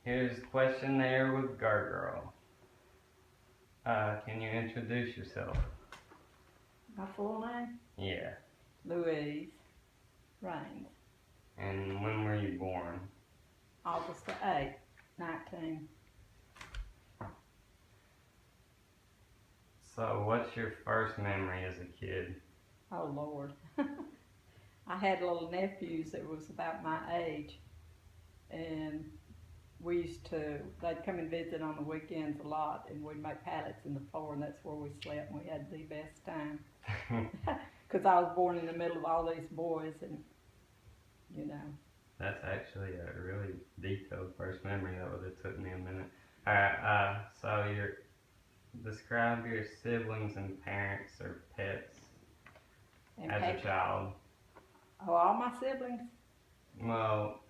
Here's questionnaire with Gargirl. Can you introduce yourself? My full name? Yeah. Louise Raines. And when were you born? August the 8th, 19. So, what's your first memory as a kid? Oh Lord. I had little nephews that was about my age, and they'd come and visit on the weekends a lot, and we'd make pallets in the floor, and that's where we slept, and we had the best time. Because I was born in the middle of all these boys, and, you know. That's actually a really detailed first memory. That would have took me a minute. Alright, so describe your siblings and parents or pets And as a child. Oh, all my siblings? Well,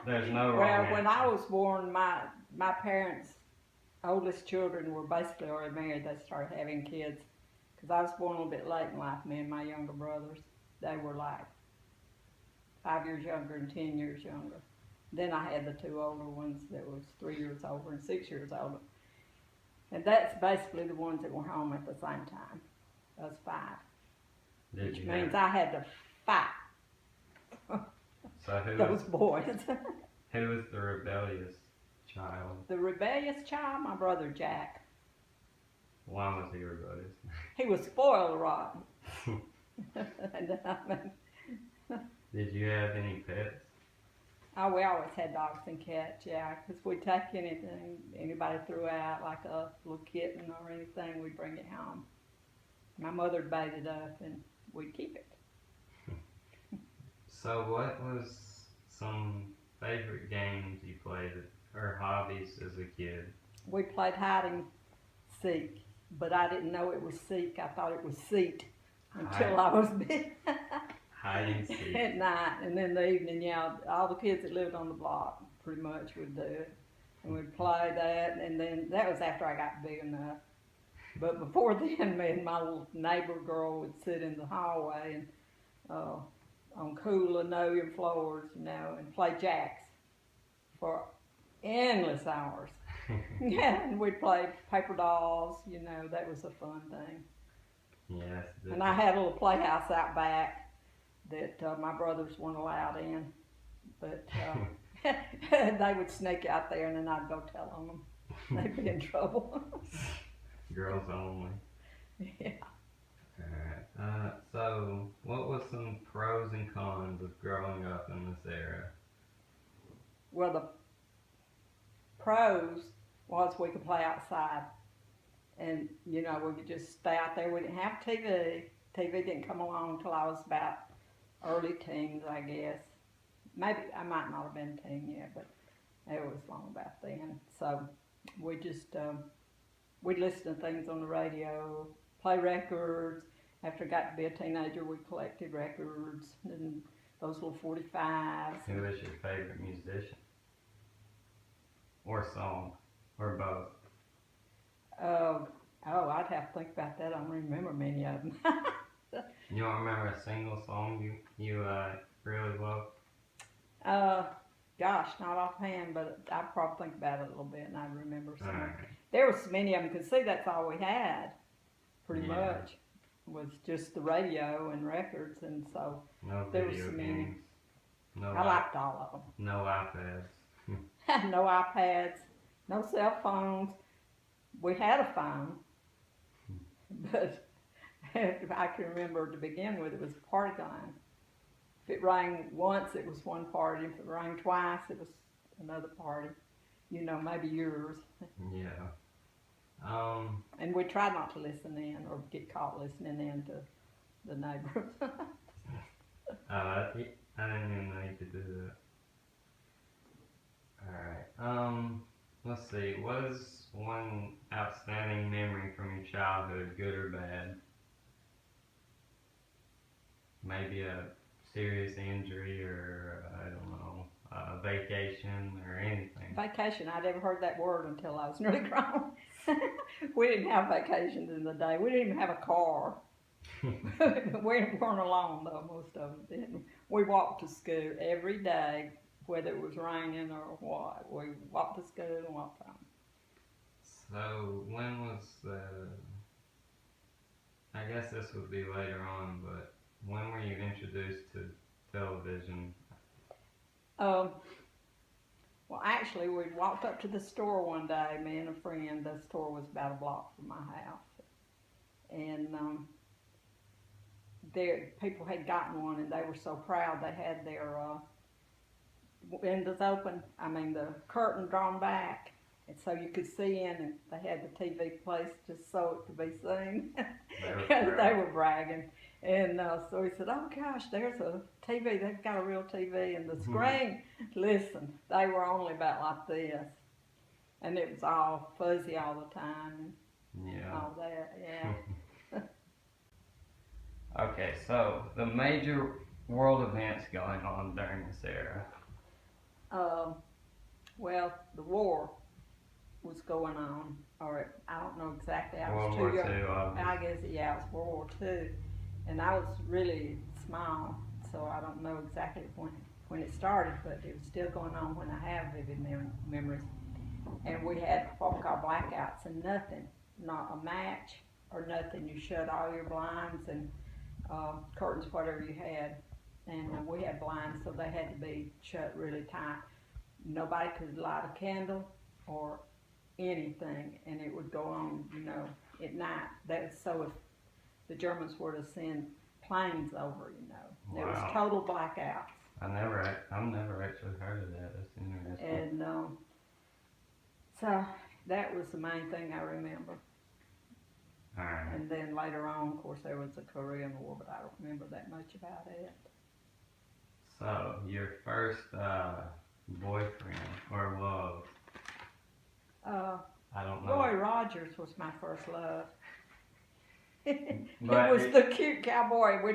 there's no wrong Well, when answer. I was born, my parents' oldest children were basically already married. They started having kids. Because I was born a little bit late in life, me and my younger brothers. They were like 5 years younger and 10 years younger. Then I had the two older ones that was 3 years older and 6 years older. And that's basically the ones that were home at the same time. Those five. Which means I had to fight those boys. Who was the rebellious child? The rebellious child, my brother Jack. Why was he rebellious? He was spoiled rotten. Did you have any pets? Oh, we always had dogs and cats, yeah, because we'd take anything anybody threw out, like a little kitten or anything, we'd bring it home. My mother'd bait it up and we'd keep it. So what was some favorite games you played or hobbies as a kid? We played hide and seek, but I didn't know it was seek. I thought it was seat until I was big. Hide and seek. At night, and in the evening, yeah, all the kids that lived on the block pretty much would do it. And we'd play that, and then that was after I got big enough. But before then, me and my little neighbor girl would sit in the hallway and on cool linoleum floors, you know, and play jacks for endless hours. Yeah, and we'd play paper dolls, you know, that was a fun thing. Yes. And I had a little playhouse out back that my brothers weren't allowed in, but they would sneak out there, and then I'd go tell on them. They'd be in trouble. Girls only. Yeah. Alright, so what was some pros and cons of growing up in this era? Well, the pros was we could play outside, and you know, we could just stay out there. We didn't have TV. TV didn't come along until I was about early teens, I guess. Maybe I might not have been teen yet, but it was long about then. So we just we'd listen to things on the radio, play records. After I got to be a teenager, we collected records and those little 45s. Who was your favorite musician? Or song? Or both? I'd have to think about that. I don't remember many of them. You don't remember a single song you really loved? Gosh, not offhand, but I'd probably think about it a little bit and I'd remember some. Right. There was so many of them, because see, that's all we had, pretty much, was just the radio and records, and so no there was video so games. many. No I liked all of them. No iPads. No iPads, no cell phones. We had a phone, but I can remember to begin with, it was a party line. If it rang once, it was one party. If it rang twice, it was another party. You know, maybe yours. Yeah. And we tried not to listen in or get caught listening in to the neighbors. I didn't even know you could do that. Alright. Let's see. What is one outstanding memory from your childhood, good or bad? Maybe a serious injury, or I don't know, a vacation or anything. Vacation, I'd never heard that word until I was nearly grown. We didn't have vacations in the day. We didn't even have a car. We weren't alone though, most of them didn't. We walked to school every day whether it was raining or what. We walked to school and walked home. So when was the? I guess this would be later on, but when were you introduced to television? Um, well, actually, we walked up to the store one day, me and a friend. The store was about a block from my house. And people had gotten one, and they were so proud. They had their windows open, the curtain drawn back, and so you could see in, and they had the TV placed just so it could be seen. They were bragging. And so he said, oh gosh, there's a TV. They've got a real TV. And the screen, listen, they were only about like this. And it was all fuzzy all the time. And all that, yeah. Okay, so the major world events going on during this era. Well, the war was going on, or I don't know exactly. I was World too War young. II, obviously. I guess, yeah, it was World War II. And I was really small, so I don't know exactly when it started, but it was still going on when I have vivid memories. And we had what we call blackouts, and nothing, not a match or nothing. You shut all your blinds and curtains, whatever you had. And we had blinds, so they had to be shut really tight. Nobody could light a candle or anything, and it would go on, at night. So if the Germans were to send planes over, Wow. It was total blackouts. I've never actually heard of that. That's interesting. And so that was the main thing I remember. All right. And then later on, of course, there was the Korean War, but I don't remember that much about it. So your first boyfriend or love? I don't know. Roy Rogers was my first love. It But was the cute cowboy. We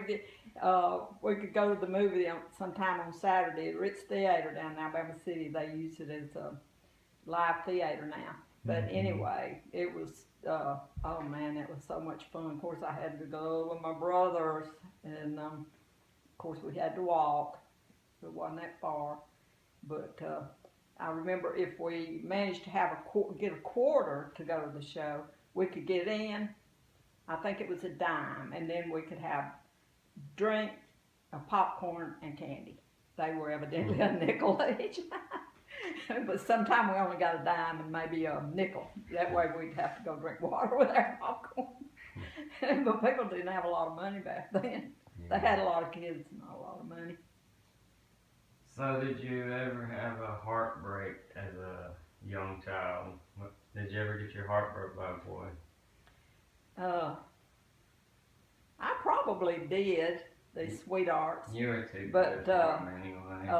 could go to the movie sometime on Saturday at Ritz Theater down in Alabama City. They use it as a live theater now. But anyway, it was, oh man, it was so much fun. Of course, I had to go with my brothers, and of course, we had to walk. It wasn't that far. But I remember if we managed to get a quarter to go to the show, we could get in. I think it was a dime, and then we could have drink, popcorn, and candy. They were evidently a nickel each. But sometimes we only got a dime and maybe a nickel. That way we'd have to go drink water with our popcorn. But people didn't have a lot of money back then. They had a lot of kids and not a lot of money. So did you ever have a heartbreak as a young child? Did you ever get your heart broke by a boy? I probably did, these sweethearts. You were too But, good for them anyway.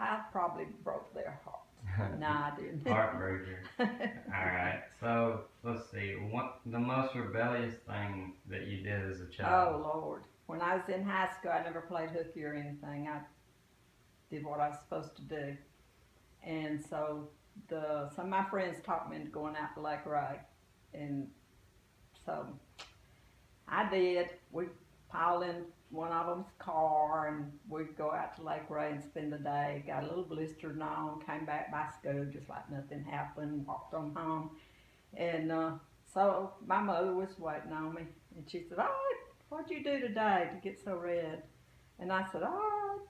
I probably broke their hearts. No, I didn't. Heartbreaker. Alright, so let's see. What the most rebellious thing that you did as a child? Oh, Lord. When I was in high school, I never played hooky or anything. I did what I was supposed to do. And so some of my friends talked me into going out to Lake Ray. And so I did. We'd pile in one of them's car, and we'd go out to Lake Ray and spend the day. Got a little blistered and all, came back by school just like nothing happened, walked on home. And so my mother was waiting on me, and she said, oh, what'd you do today to get so red? And I said, oh,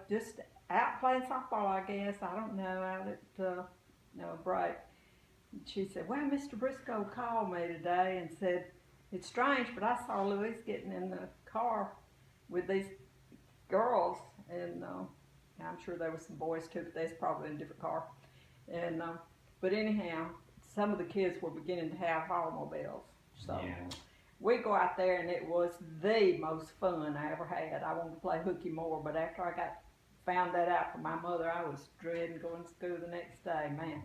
just out playing softball, I guess. I don't know, out at break. And she said, well, Mr. Briscoe called me today and said, it's strange, but I saw Louise getting in the car with these girls, and I'm sure there were some boys too, but they was probably in a different car. And but anyhow, some of the kids were beginning to have automobiles, so we go out there, and it was the most fun I ever had. I wanted to play hooky more, but after I found that out from my mother, I was dreading going to school the next day, man.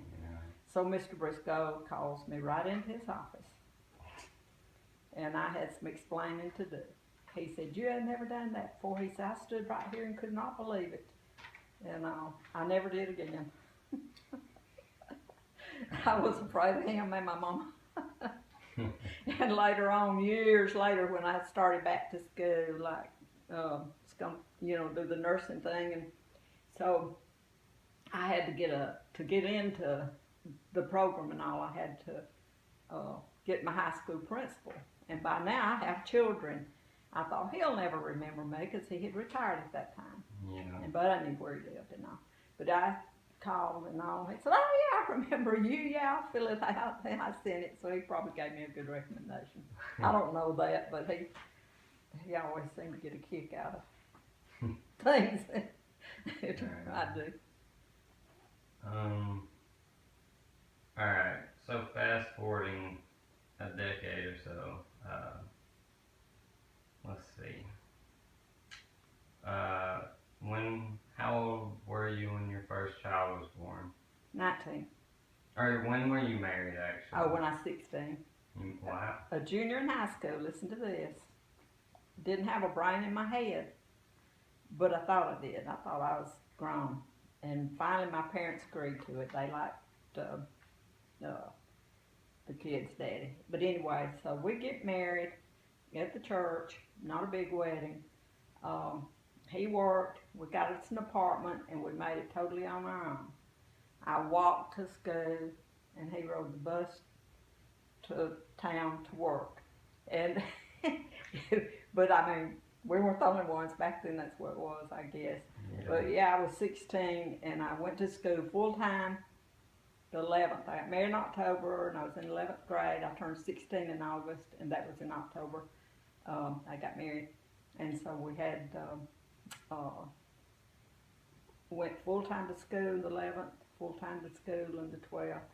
So Mr. Briscoe calls me right into his office, and I had some explaining to do. He said, you had never done that before. He said, I stood right here and could not believe it. And I never did again. I was afraid of him and my mama. And later on, years later, when I started back to school, like, do the nursing thing. And so I had to get into the program and all. I had to get my high school principal, and by now I have children. I thought he'll never remember me because he had retired at that time. Yeah. But I knew where he lived and all. But I called and all. He said, "Oh yeah, I remember you. Yeah, I'll fill it out." And I sent it, so he probably gave me a good recommendation. I don't know that, but he always seemed to get a kick out of things. I do. Alright, so fast forwarding a decade or so, let's see. How old were you when your first child was born? 19. Or when were you married, actually? Oh, when I was 16. Wow. A junior in high school, listen to this. Didn't have a brain in my head, but I thought I did. I thought I was grown. And finally my parents agreed to it. They liked the kid's daddy. But anyway, so we get married at the church, not a big wedding. He worked, we got us an apartment, and we made it totally on our own. I walked to school, and he rode the bus to town to work. And but I mean, we weren't the only ones back then. That's what it was, I guess. Yeah. But yeah, I was 16, and I went to school full time. The 11th, I got married in October, and I was in 11th grade. I turned 16 in August, and that was in October. I got married, and so we had went full time to school the 11th, full time to school in the 12th,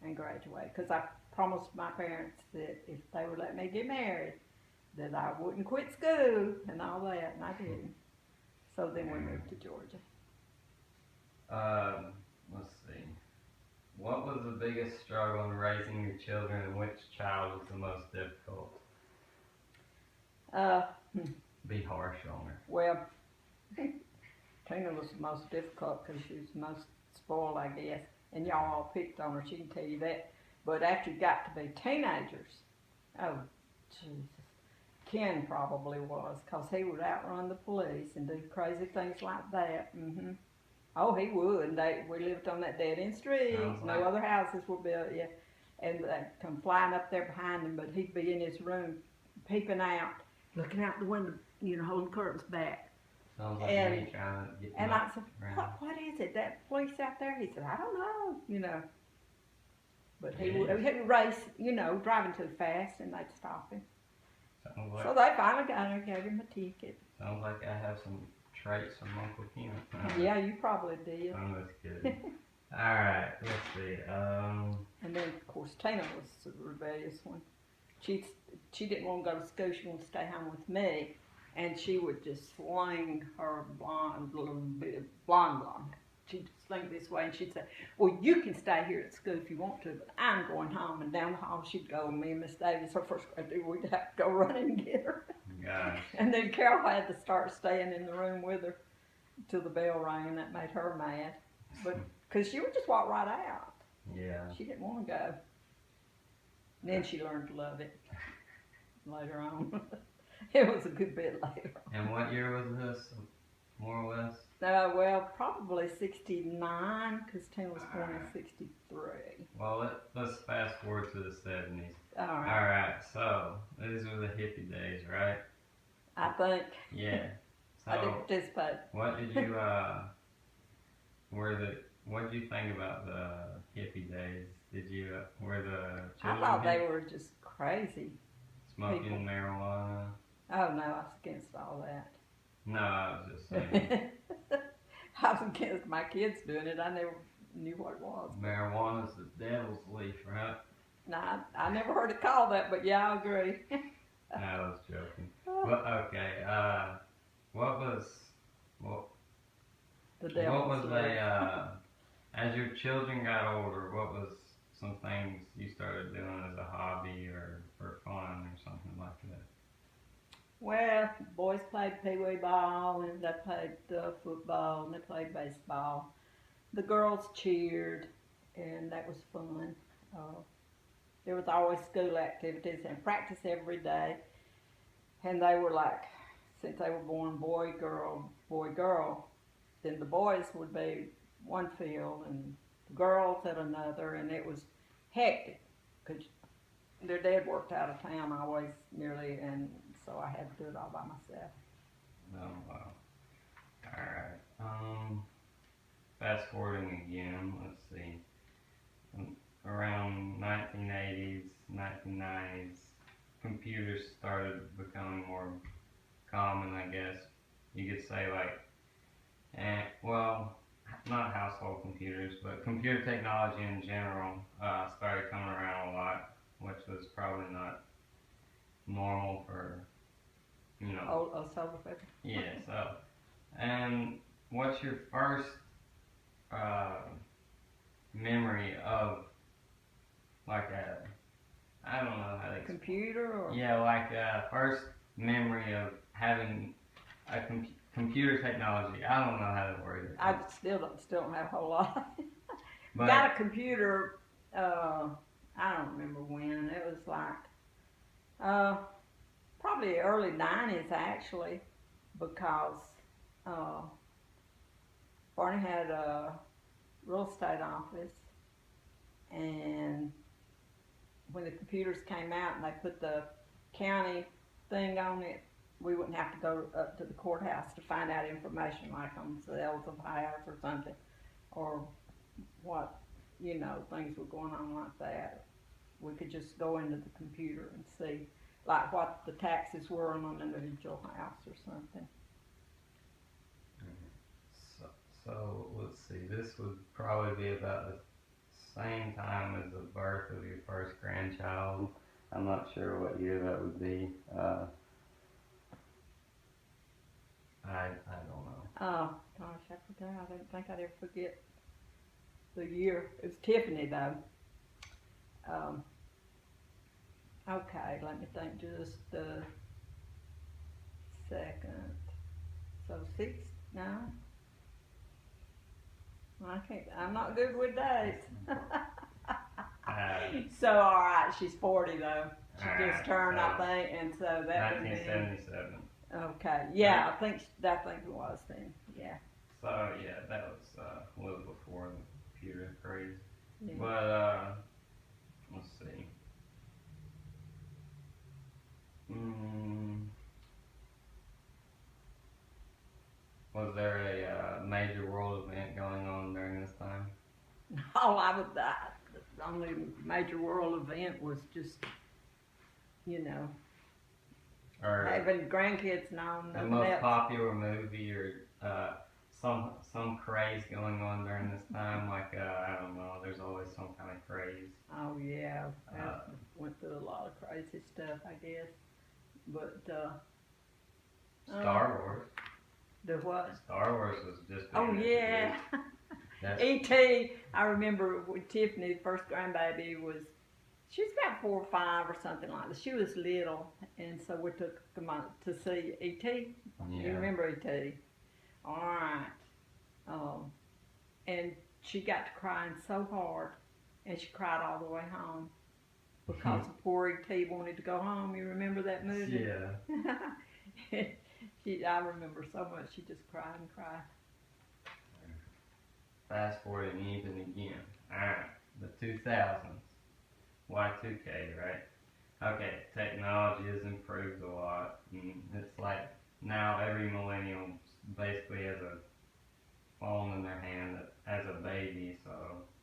and graduated. Because I promised my parents that if they would let me get married, that I wouldn't quit school and all that, and I didn't. So then we moved to Georgia. Let's see. What was the biggest struggle in raising your children, and which child was the most difficult? Be harsh on her. Well, Tina was the most difficult because she was the most spoiled, I guess. And y'all all picked on her, she can tell you that. But after you got to be teenagers, oh, Jesus. Ken probably was, because he would outrun the police and do crazy things like that. Oh, he would. We lived on that dead-end street. No other houses were built yet. And they'd come flying up there behind him, but he'd be in his room peeping out, looking out the window, holding curtains back. Sounds like me trying to get and I said, what is it? That police out there? He said, I don't know, But he would race, driving too fast, and they'd stop him. So they finally got him and gave him a ticket. Sounds like I have some traits from Uncle Ken. Yeah, you probably did. Oh, that's good. Alright, let's see. And then, of course, Tina was the rebellious one. She didn't want to go to school. She wanted to stay home with me. And she would just sling her blonde. She'd sling it this way, and she'd say, well, you can stay here at school if you want to, but I'm going home. And down the hall she'd go, and me and Miss Davis, her first grade, we'd have to go running and get her. Gosh. And then Carol had to start staying in the room with her till the bell rang, and that made her mad. But because she would just walk right out. Yeah. She didn't want to go. And then she learned to love it later on. It was a good bit later on. And what year was this, more or less? Well, probably 69, because Tina was born in 63. Well, let's fast forward to the 70s. All right. Alright, so these were the hippie days, right? I think. Yeah. So I didn't participate. what did you, what did you think about the hippie days? Were the children I thought they were just crazy. smoking people. marijuana? Oh, no, I was against all that. No, I was just saying. I was against my kids doing it. I never knew what it was. Marijuana's the devil's leaf, right? No, I never heard it called that, but yeah, I agree. No, I was joking. Well, okay, what was The devil's leaf. as your children got older, what was some things you started doing as a hobby or for fun or something like that? Well, boys played pee-wee ball, and they played football, and they played baseball. The girls cheered, and that was fun. There was always school activities and practice every day. And they were like, since they were born boy, girl, then the boys would be one field and the girls at another, and it was hectic because their dad worked out of town always nearly, and so I had to do it all by myself. Oh wow. Alright. Fast forwarding again, let's see. Around 1980s, 1990s, computers started becoming more common, I guess. You could say like, well, not household computers, but computer technology in general started coming around a lot, which was probably not normal for, you know. Oh, solar paper. Yeah, so, and what's your first uh, memory of like a, I don't know how to explain. Computer or? Yeah, like first memory of having a computer technology. I don't know how to word it. I still don't have a whole lot. But Got a computer. I don't remember when. It was like probably early '90s actually, because uh, Barney had a real estate office, and when the computers came out and they put the county thing on it, we wouldn't have to go up to the courthouse to find out information like on sales of house or something, or what, things were going on like that. We could just go into the computer and see like what the taxes were on an individual house or something. so let's see. This would probably be about the same time as the birth of your first grandchild. I'm not sure what year that would be. I don't know. Oh gosh, I forgot. I didn't think I'd ever forget the year. It was Tiffany though. Okay, let me think just a second. So no? I can't, I'm not good with dates. So alright, she's 40 though. She just turned, so I think, and so that would be 1977. okay. Yeah, I think it was then. Yeah. So yeah, that was a little before the computer craze. Yeah. But let's see. Was there a major world event going on during this time? Oh, the only major world event was just, Or having grandkids and all. the most popular movie, or some craze going on during this time? Like I don't know. There's always some kind of craze. Oh yeah, I went through a lot of crazy stuff, I guess. But Star Wars. The what? Star Wars was just. Oh yeah. E.T. I remember with Tiffany, the first grandbaby she was about 4 or 5 or something like that. She was little, and so we took them out to see E.T. Yeah. You remember E.T.? All right. And she got to crying so hard, and she cried all the way home because the poor E.T. wanted to go home. You remember that movie? Yeah. I remember so much. She just cried and cried. Fast forwarding even again. Alright, the 2000s. Y2K, right? Okay, technology has improved a lot. And it's like now every millennial basically has a phone in their hand as a baby. So,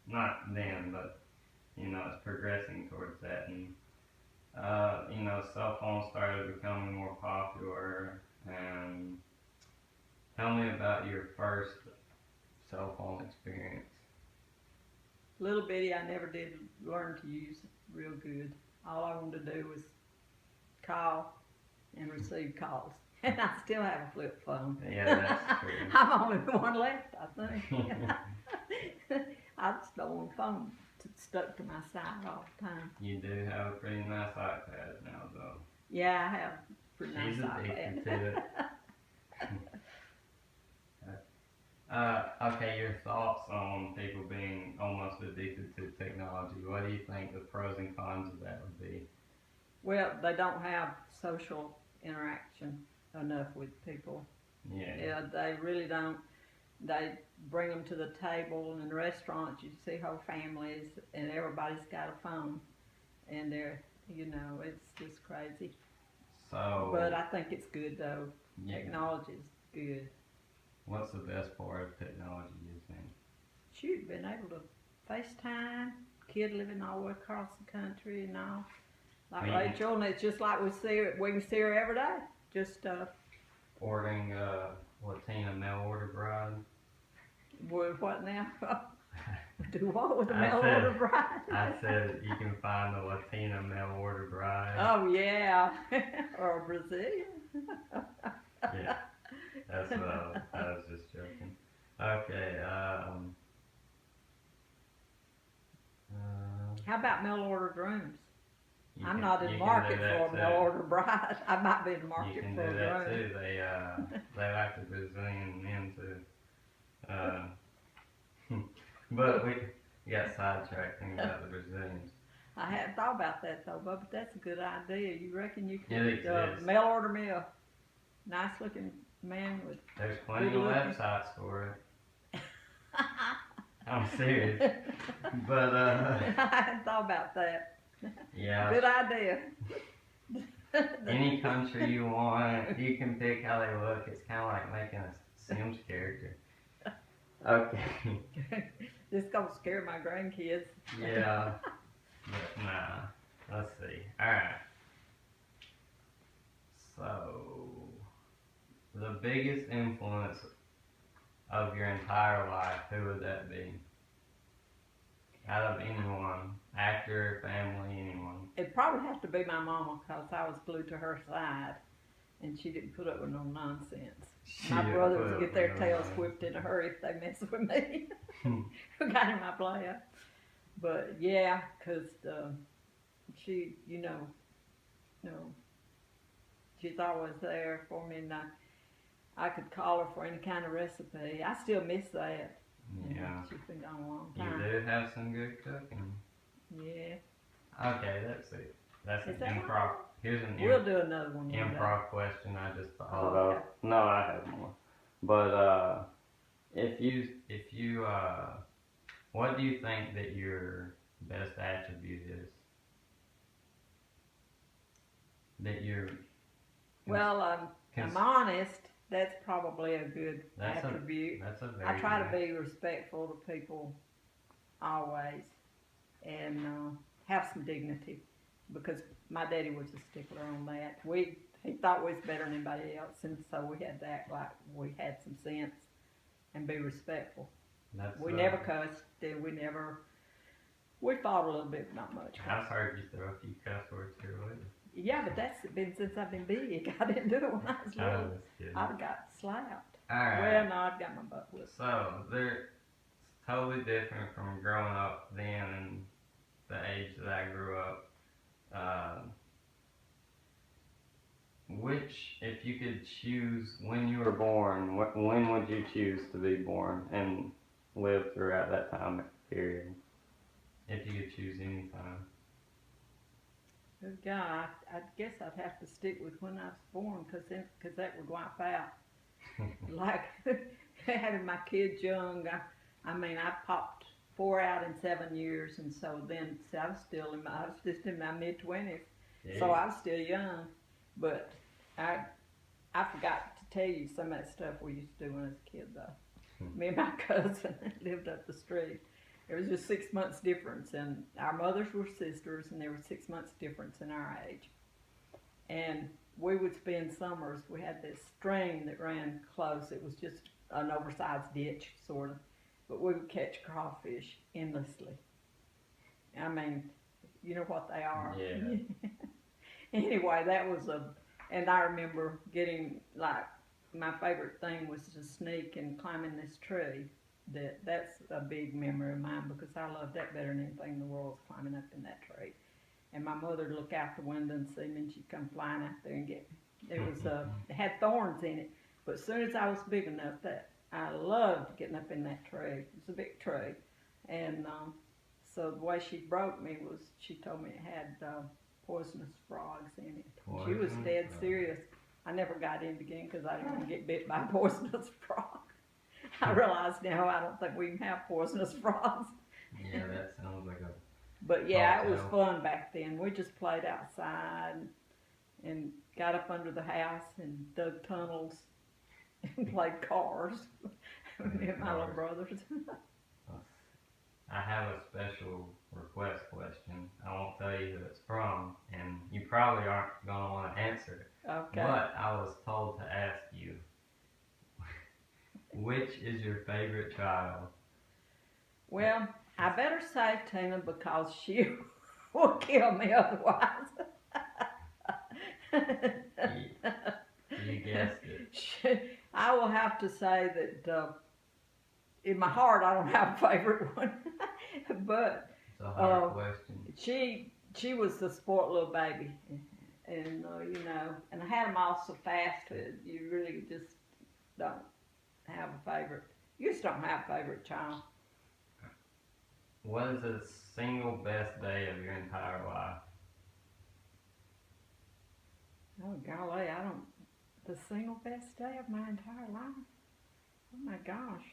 not then, but, it's progressing towards that. And, cell phones started becoming more popular. And tell me about your first cell phone experience. Little bitty, I never did learn to use it real good. All I wanted to do was call and receive calls. And I still have a flip phone. Yeah, that's true. I'm only the one left, I think. I just don't want a phone stuck to my side all the time. You do have a pretty nice iPad now, though. Yeah, I have a pretty nice She's iPad. addicted to it. Okay, your thoughts on people being almost addicted to technology. What do you think the pros and cons of that would be? Well, they don't have social interaction enough with people. Yeah. Yeah, they really don't. they bring them to the table, and in restaurants you see whole families, and everybody's got a phone, and they're, it's just crazy. But So, I think it's good though. yeah, Technology's good. what's the best part of technology you think? Shoot, been able to FaceTime, kid living all the way across the country and all. Like Me, Rachel, and it's just like we can see her every day. Just ordering Latina mail order bride. what now? Do what with the I mail said- order bride? I said you can find a Latina mail order bride. Oh yeah, or a Brazilian. Yeah, that's what I was just joking. Okay, How about mail order rooms? you I'm can- not you in can do market that for a too. mail order bride. I might be in You market can for do a that groom. too. They like the Brazilian men too. But we got sidetracked thinking about the Brazilians. I hadn't thought about that though, but that's a good idea. You reckon you It could exists. mail order me a nice looking man with There's plenty of Good looking. websites for it. I'm serious. But I hadn't thought about that. yeah, Good idea. any country you want, you can pick how they look. It's kind of like making a Sims character. Okay. This gonna scare my grandkids. Yeah. But nah. Let's see. Alright. So, the biggest influence of your entire life, who would that be? Out of anyone, actor, family, anyone. It'd probably have to be my mama, because I was glued to her side, and she didn't put up with no nonsense. My Shit, brothers put get up their with tails no whipped in a hurry if they mess with me. Who got in my play? But yeah, because she, she's always there for me, and I could call her for any kind of recipe. I still miss that. Yeah. She's been gone a long You time. do have some good cooking. Yeah. Okay, that's it. That's an Is that improv. Here's an We'll do another one. one day. improv question I just thought Oh, of. okay. No, I have more. But if you what do you think that your best attribute is? That you're Well, cons- I'm honest. That's probably a good That's a- attribute. that's a very I try to good- be respectful to people always, and have some dignity, because my daddy was a stickler on that. He thought we was better than anybody else, and so we had to act like we had some sense and be respectful. That's We never cussed, and we fought a little bit, not much. I've heard you throw a few cuss words here lately. Yeah, but that's been since I've been big. I didn't do it when I was I little. was kidding. I'd got slapped. Alright. Well, no, I'd got my butt whipped. So it's totally different from growing up then and the age that I grew up. Which, if you could choose when you were born, when would you choose to be born and live throughout that time period? If you could choose any time. Good God, I guess I'd have to stick with when I was born, because that would wipe out. Like having my kids young, I mean, I popped 4 out in 7 years, and so then see, I was just in my mid-20s, so I was still young. But I forgot to tell you some of that stuff we used to do when I was a kid, though. Me and my cousin lived up the street. There was just 6 months difference, and our mothers were sisters, and there was 6 months difference in our age. And we would spend summers. We had this stream that ran close. It was just an oversized ditch, sort of, but we would catch crawfish endlessly. I mean, you know what they are. Yeah. Anyway, that was and I remember getting, like, my favorite thing was to sneak and climb in this tree. That's a big memory of mine, because I loved that better than anything in the world, climbing up in that tree. And my mother would look out the window and see me, and she'd come flying out there and get me. It had thorns in it, but as soon as I was big enough, that I loved getting up in that tree. It's a big tree. And so the way she broke me was, she told me it had poisonous frogs in it. She was dead serious. I never got in again because I didn't want to get bit by a poisonous frog. I realize now I don't think we can have poisonous frogs. Yeah, that sounds like a. But yeah, it was Hotel. fun back then. We just played outside and got up under the house and dug tunnels and played cars. Me and my little brothers. I have a special request question. I won't tell you who it's from, and you probably aren't gonna want to answer it. Okay. But I was told to ask you, which is your favorite child? Well, I better say Tina because she will kill me otherwise. You guessed it. I will have to say that in my heart I don't have a favorite one, but It's a hard question. she was the sport little baby, and you know, and I had them all so fast that you really just don't have a favorite. You just don't have a favorite child. What is the single best day of your entire life? Oh golly, I don't. The single best day of my entire life. Oh my gosh,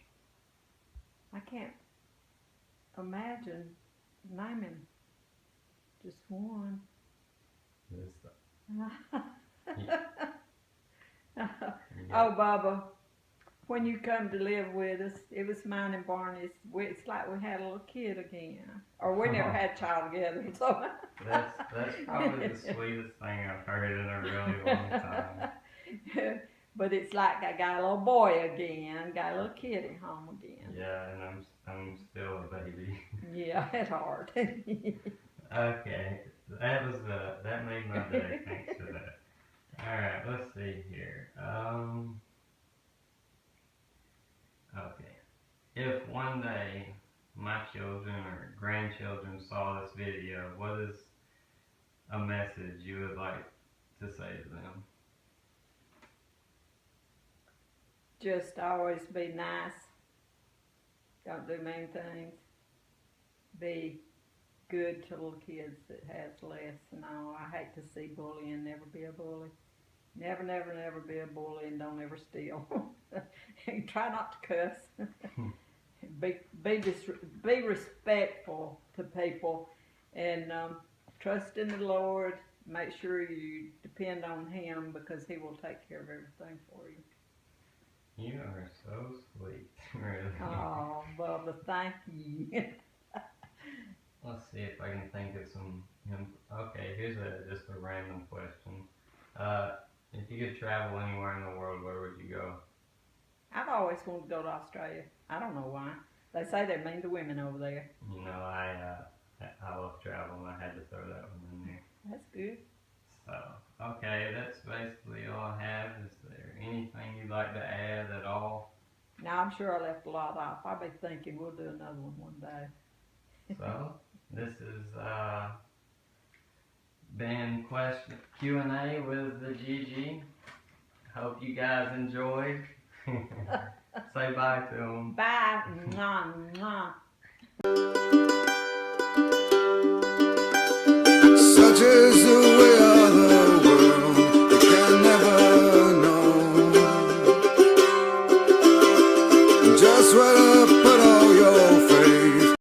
I can't imagine naming just one. Oh, Bubba, when you come to live with us, it was mine and Barney's. It's like we had a little kid again, or we never had a child together. So That's probably the sweetest thing I've heard in a really long time. But it's like I got a little boy again, got a little kid at home again. Yeah, and I'm still a baby. Yeah, it's hard. Okay, that made my day. Thanks for that. All right, let's see here. Okay, if one day my children or grandchildren saw this video, what is a message you would like to say to them? Just always be nice. Don't do mean things. Be good to little kids that has less and all. I hate to see bullying. Never be a bully. Never, never, never be a bully, and don't ever steal. And try not to cuss. Be respectful to people, and trust in the Lord. Make sure you depend on Him because He will take care of everything for you. You are so sweet, really. Oh, Bubba, thank you. Let's see if I can think of some. Okay, here's just a random question. If you could travel anywhere in the world, where would you go? I've always wanted to go to Australia. I don't know why. They say they're mean to women over there. You know, I love travel, and I had to throw that one in there. That's good. So, okay, that's basically all I have. Is there anything you'd like to add at all? Now, I'm sure I left a lot off. I'll be thinking we'll do another one day. So, this has been Q&A with the Gigi. Hope you guys enjoyed. Say bye to them. Bye. Mwah, mwah. Such is the way